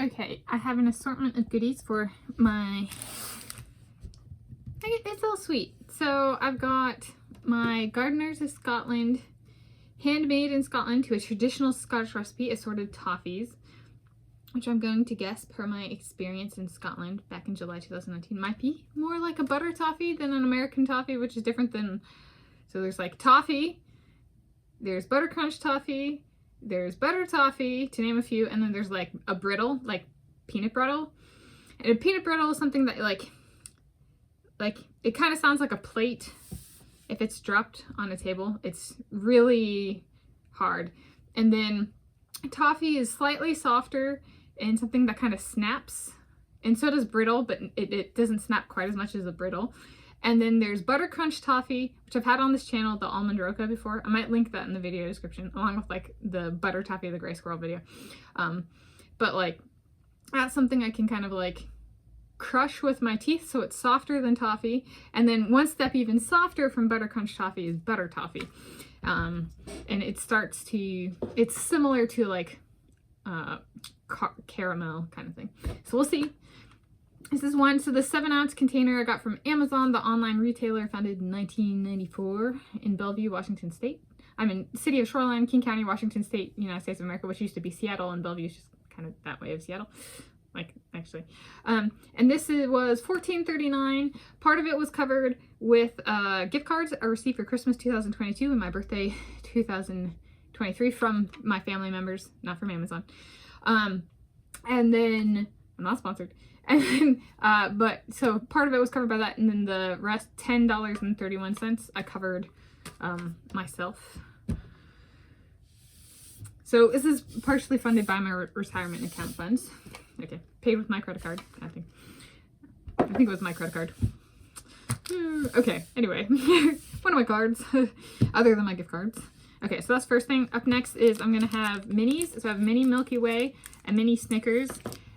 Okay, I have an assortment of goodies for my... It's all sweet. So I've got my Gardiners of Scotland, handmade in Scotland to a traditional Scottish recipe, assorted toffees, which I'm going to guess, per my experience in Scotland back in July 2019, might be more like a butter toffee than an American toffee, which is different than... So there's like toffee, there's butter crunch toffee, there's butter toffee, to name a few, and then there's like a brittle, like peanut brittle. And a peanut brittle is something that like it kind of sounds like a plate if it's dropped on a table. It's really hard. And then toffee is slightly softer and something that kind of snaps. And so does brittle, but it doesn't snap quite as much as a brittle. And then there's butter crunch toffee, which I've had on this channel, the almond roca, before. I might link that in the video description, along with like the butter toffee of the gray squirrel video. But like that's something I can kind of like crush with my teeth, so it's softer than toffee. And then one step even softer from butter crunch toffee is butter toffee. And it's similar to like caramel kind of thing. So we'll see. This is one. So the 7-ounce container I got from Amazon, the online retailer founded in 1994 in Bellevue, Washington State. I'm in the city of Shoreline, King County, Washington State, United States of America, which used to be Seattle, and Bellevue is just kind of that way of Seattle. Like, actually. And this was $14.39. Part of it was covered with gift cards I received for Christmas 2022 and my birthday 2023 from my family members, not from Amazon. And then, I'm not sponsored. And then, but, so part of it was covered by that, and then the rest, $10.31, I covered myself. So this is partially funded by my retirement account funds. Okay, paid with my credit card, I think it was my credit card. Okay, anyway, one of my cards, other than my gift cards. Okay, so that's first thing. Up next is I'm gonna have minis. So I have mini Milky Way, a mini Snickers,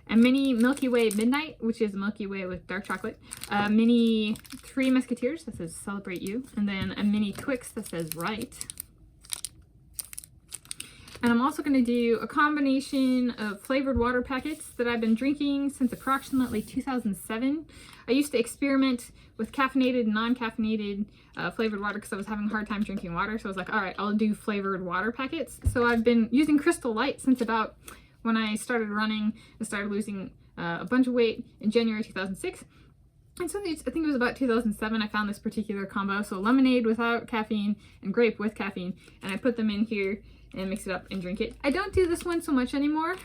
a mini Milky Way Midnight, which is Milky Way with dark chocolate, a mini Three Musketeers that says Celebrate You, and then a mini Twix that says Right. And I'm also going to do a combination of flavored water packets that I've been drinking since approximately 2007. I used to experiment with caffeinated and non-caffeinated flavored water because I was having a hard time drinking water. So I was like, all right, I'll do flavored water packets. So I've been using Crystal Light since about when I started running and started losing a bunch of weight in January 2006. And so I think it was about 2007 I found this particular combo. So lemonade without caffeine and grape with caffeine. And I put them in here and mix it up and drink it. I don't do this one so much anymore,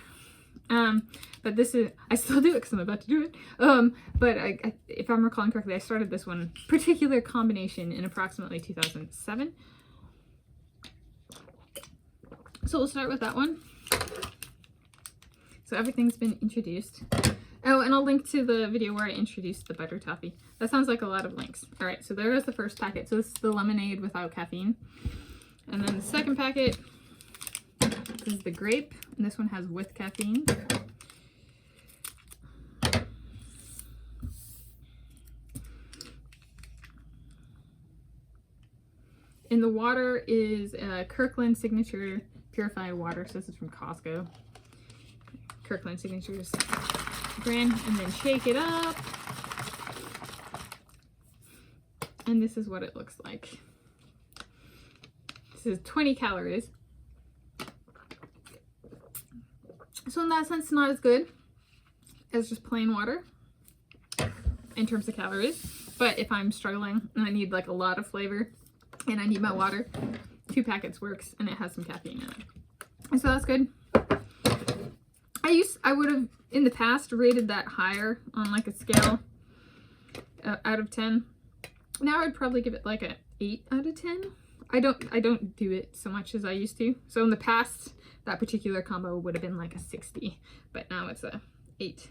but this is, I still do it because I'm about to do it. But if I'm recalling correctly, I started this one particular combination in approximately 2007. So we'll start with that one. So everything's been introduced. Oh, and I'll link to the video where I introduced the butter toffee. That sounds like a lot of links. All right, so there is the first packet. So this is the lemonade without caffeine. And then the second packet, this is the grape, and this one has with caffeine. In the water is Kirkland Signature Purified Water. So this is from Costco. Kirkland Signatures brand, and then shake it up. And this is what it looks like. This is 20 calories. So in that sense, not as good as just plain water in terms of calories. But if I'm struggling and I need like a lot of flavor and I need my water, 2 packets works, and it has some caffeine in it. And so that's good. I would have in the past rated that higher on like a scale out of 10. Now I'd probably give it like a 8 out of 10. I don't do it so much as I used to. So in the past, that particular combo would have been like a 60, but now it's a 8.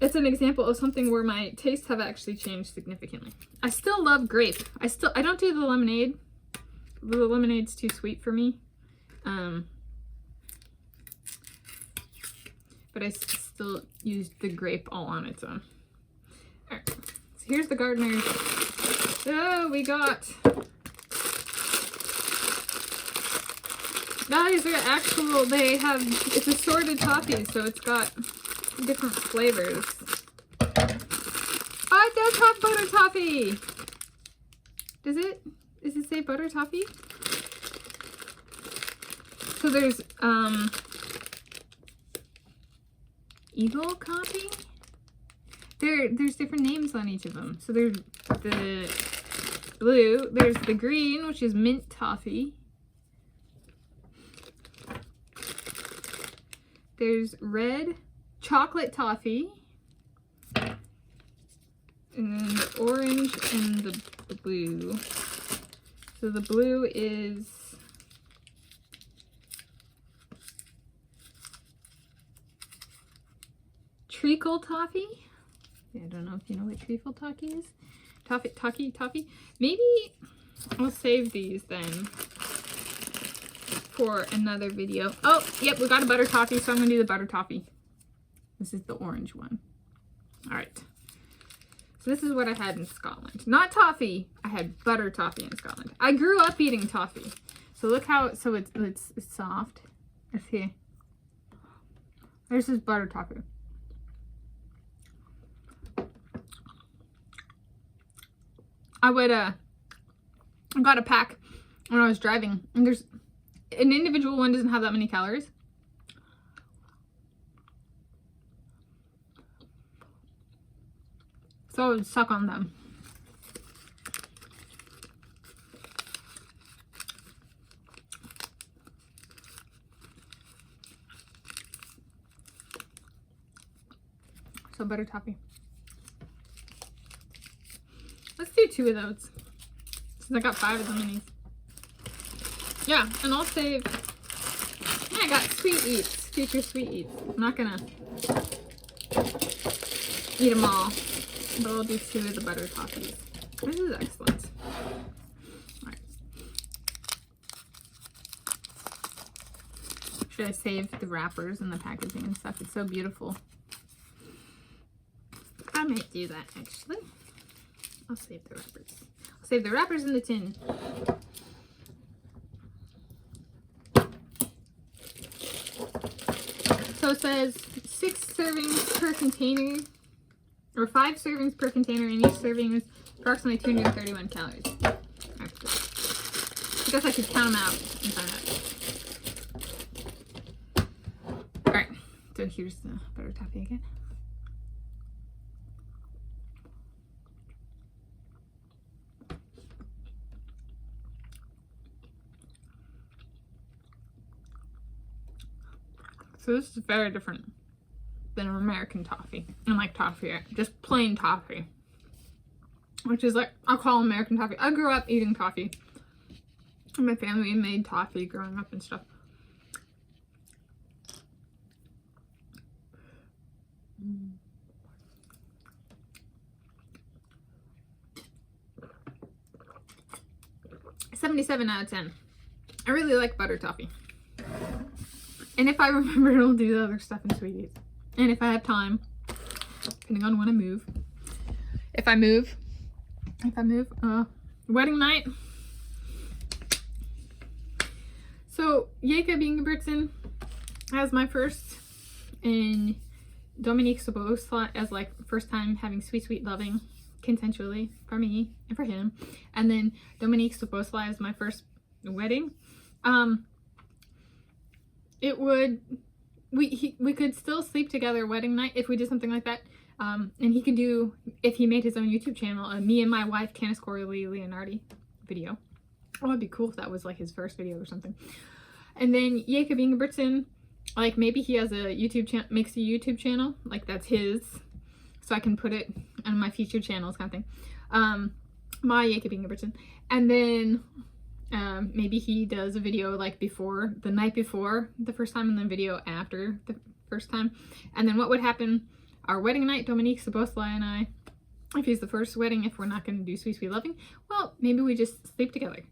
It's an example of something where my tastes have actually changed significantly. I still love grape. I don't do the lemonade. The lemonade's too sweet for me. But I still use the grape all on its own. All right, so here's the Gardiners. Oh, we got Guys, they're actual, it's assorted toffee, so it's got different flavors. Oh, it does have butter toffee! Does it? Does it say butter toffee? So there's, Eagle coffee? There's different names on each of them. So there's the blue, there's the green, which is mint toffee. There's red chocolate toffee. And then the orange and the blue. So the blue is treacle toffee. I don't know if you know what treacle toffee is. Toffee. Maybe I'll save these then for another video. Oh, yep, we got a butter toffee, so I'm gonna do the butter toffee. This is the orange one. All right. So this is what I had in Scotland. Not toffee. I had butter toffee in Scotland. I grew up eating toffee. So look how it's soft. Let's see. This is butter toffee. I got a pack when I was driving, and there's an individual one doesn't have that many calories. So I would suck on them. So butter toffee. Let's do 2 of those, since I got 5 of them in these. Yeah, and I'll save, yeah, I got sweet eats, future sweet eats. I'm not gonna eat them all, but I'll do 2 of the butter toffees. This is excellent. All right. Should I save the wrappers and the packaging and stuff? It's so beautiful. I might do that actually. I'll save the wrappers. I'll save the wrappers in the tin. So it says 6 servings per container, or 5 servings per container, and each serving is approximately 231 calories. I guess I could count them out and find out. Alright, so here's the butter toffee again. So this is very different than an American toffee. And like toffee, just plain toffee. Which is like, I'll call American toffee. I grew up eating toffee. And my family made toffee growing up and stuff. Mm. 77 out of 10. I really like butter toffee. And if I remember, I'll do the other stuff in sweeties. And if I have time, depending on when I move. If I move, wedding night. So, Jacob Ingebrigtsen as my first, and Dominique Sobosla as like first time having sweet loving consensually for me and for him. And then Dominique Sobosla as my first wedding. We could still sleep together wedding night if we did something like that. And he could do, if he made his own YouTube channel, a me and my wife Tanis Coralee Leonhardi video. Oh, it'd be cool if that was like his first video or something. And then Jacob Ingebrigtsen, like maybe he has a YouTube channel, makes a YouTube channel, like that's his, so I can put it on my featured channels kind of thing. My Jacob Ingebrigtsen. And then maybe he does a video like before, the night before the first time, and then video after the first time. And then what would happen our wedding night, Dominique Sobosla and I, if he's the first wedding, if we're not going to do sweet loving, well, maybe we just sleep together.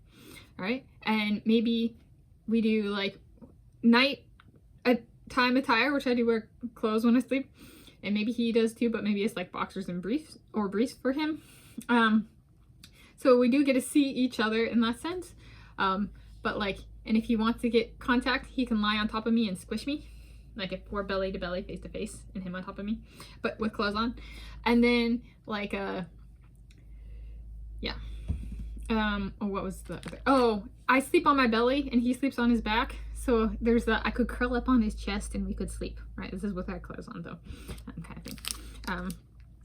All right. And maybe we do like night time attire, which I do wear clothes when I sleep. And maybe he does too, but maybe it's like boxers and briefs, or briefs for him. So we do get to see each other in that sense. But like And if he wants to get contact, he can lie on top of me and squish me. Like if we're belly to belly, face to face, and him on top of me, but with clothes on. And then like yeah. Oh, what was the other? Oh, I sleep on my belly and he sleeps on his back. So there's the, I could curl up on his chest and we could sleep, right? This is with our clothes on though, kind of thing.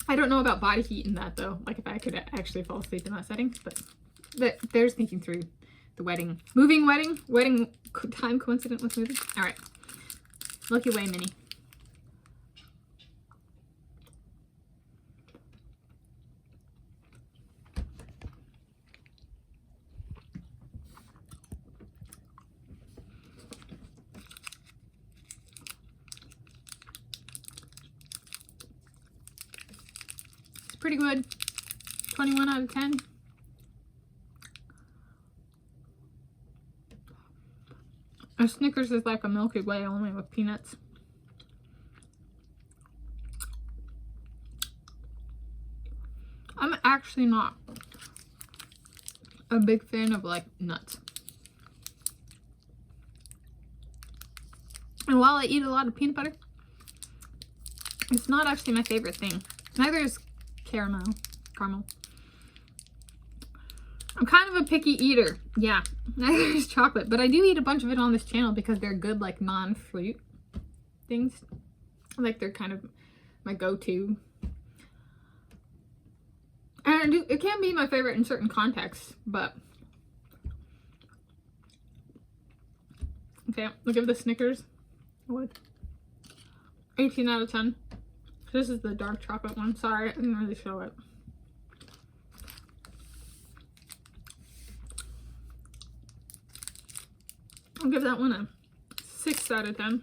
I don't know about body heat in that though, like if I could actually fall asleep in that setting, but there's thinking through the wedding. Moving wedding time coincident with moving. All right, look away, Minnie. Pretty good. 21 out of 10. A Snickers is like a Milky Way, only with peanuts. I'm actually not a big fan of like nuts. And while I eat a lot of peanut butter, it's not actually my favorite thing. Neither is caramel. I'm kind of a picky eater. Yeah, neither is chocolate, but I do eat a bunch of it on this channel because they're good like non-fruit things. Like they're kind of my go-to. And it can be my favorite in certain contexts, but okay, I'll give the Snickers what? 18 out of 10. This is the dark chocolate one. Sorry, I didn't really show it. I'll give that one a 6 out of 10.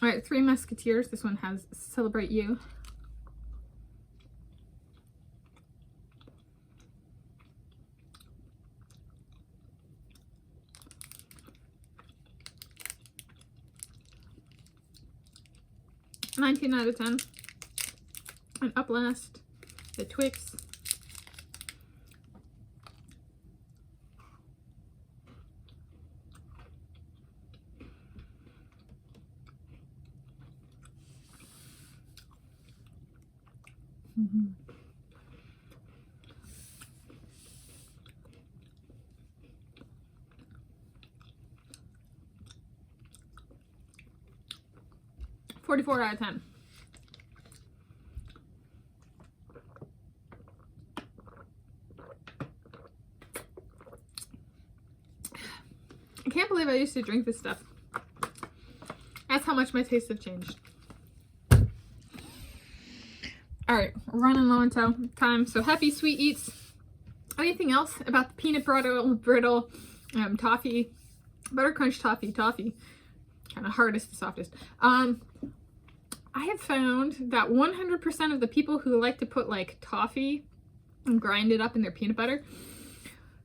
All right, Three Musketeers. This one has Celebrate You. $19 out of 10. And up last, the Twix. $44 out of 10. I can't believe I used to drink this stuff. That's how much my tastes have changed. Alright, running low on time. So happy sweet eats. Anything else about the peanut brittle toffee, butter crunch toffee, kind of hardest to softest. I have found that 100% of the people who like to put like toffee and grind it up in their peanut butter,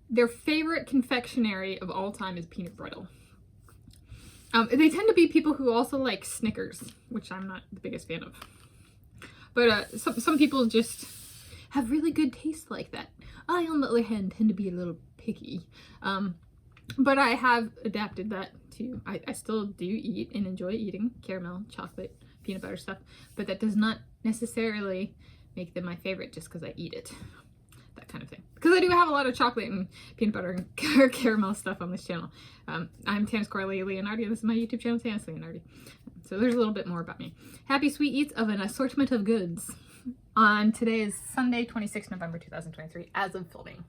their favorite confectionery of all time is peanut brittle. They tend to be people who also like Snickers, which I'm not the biggest fan of. But some people just have really good taste like that. I, on the other hand, tend to be a little picky. But I have adapted that to, I still do eat and enjoy eating caramel, chocolate, peanut butter stuff, but that does not necessarily make them my favorite just because I eat it. That kind of thing. Because I do have a lot of chocolate and peanut butter and caramel stuff on this channel. I'm Tanis Coralee Leonhardi, and this is my YouTube channel, Tanis Leonhardi. So there's a little bit more about me. Happy sweet eats of an assortment of goods. On today is Sunday, 26 November 2023, as of filming.